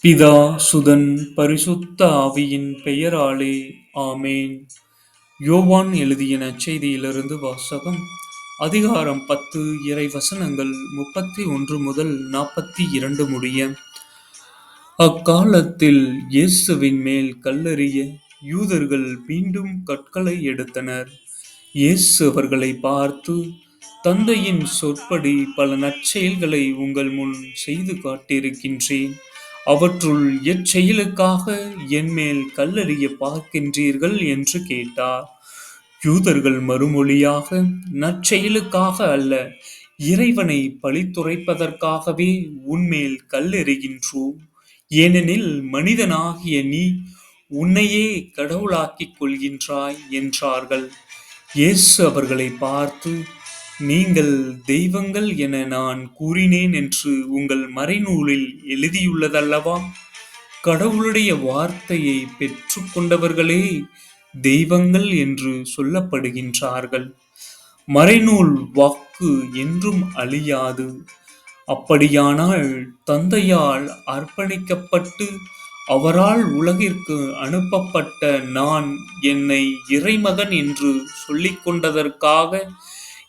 பிதா, சுதன், பரிசுத்த ஆவியின் பெயராலே ஆமேன். யோவான் எழுதிய நற்செய்தியிலிருந்து வாசகம். அதிகாரம் 10, இறை வசனங்கள் 31 முதல் 42 முடிய. அக்காலத்தில் இயேசுவின் மேல் கல்லெறிய யூதர்கள் மீண்டும் கற்களை எடுத்தனர். இயேசு அவர்களை பார்த்து, தந்தையின் சொற்படி பல நற்செயல்களை உங்கள் முன் செய்து காட்டியிருக்கின்றேன். அவற்றுள் எச்செயலுக்காக என் மேல் கல்லெறிய பார்க்கின்றீர்கள் என்று கேட்டார். யூதர்கள் மறுமொழியாக, நற்செயலுக்காக அல்ல, இறைவனை பழித்துரைப்பதற்காகவே உன்மேல் கல்லெறிகின்றோம். ஏனெனில் மனிதனாகிய நீ உன்னையே கடவுளாக்கிக் கொள்கின்றாய் என்றார்கள். இயேசு அவர்களை பார்த்து, நீங்கள் தெய்வங்கள் என நான் கூறினேன் என்று உங்கள் மறைநூலில் எழுதியுள்ளதல்லவா? கடவுளுடைய வார்த்தையை பெற்றுக் கொண்டவர்களே தெய்வங்கள் என்று சொல்லப்படுகின்றார்கள். மறைநூல் வாக்கு என்றும் அழியாது. அப்படியானால் தந்தையால் அர்ப்பணிக்கப்பட்டு அவரால் உலகிற்கு அனுப்பப்பட்ட நான் என்னை இறைமகன் என்று சொல்லிக் கொண்டதற்காக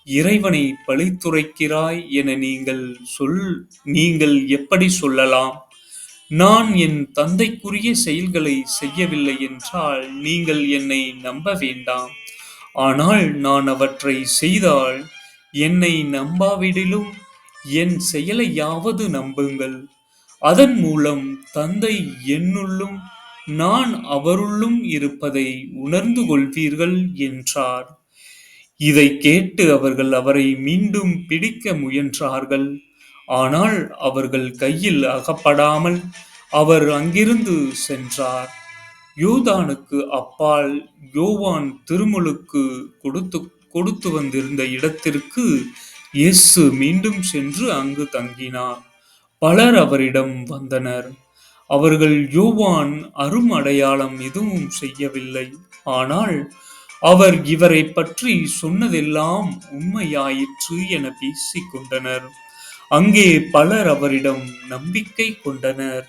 இறைவனை பழித்துரைக்கிறாய் என நீங்கள் எப்படி சொல்லலாம்? நான் என் தந்தைக்குரிய செயல்களை செய்யவில்லை என்றால் நீங்கள் என்னை நம்ப வேண்டாம். ஆனால் நான் அவற்றை செய்தால் என்னை நம்பாவிடிலும் என் செயலையாவது நம்புங்கள். அதன் மூலம் தந்தை என்னுள்ளும் நான் அவருள்ளும் இருப்பதை உணர்ந்து கொள்வீர்கள் என்றார். இதைக் கேட்டு அவர்கள் அவரை மீண்டும் பிடிக்க முயன்றார்கள். ஆனால் அவர்கள் கையில் அகப்படாமல் அவர் அங்கிருந்து சென்றார். யோர்தானுக்கு அப்பால் யோவான் திருமுழுக்கு கொடுத்து வந்திருந்த இடத்திற்கு இயேசு மீண்டும் சென்று அங்கு தங்கினார். பலர் அவரிடம் வந்தனர். அவர்கள் யோவான் அரும் அடையாளம் எதுவும் செய்யவில்லை. ஆனால் அவர் இவரை பற்றி சொன்னதெல்லாம் உண்மையாயிற்று என பேசிக் கொண்டனர். அங்கே பலர் அவரிடம் நம்பிக்கை கொண்டனர்.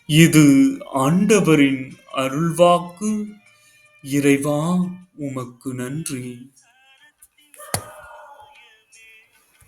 இது ஆண்டவரின் அருள்வாக்கு. இறைவா, உமக்கு நன்றி.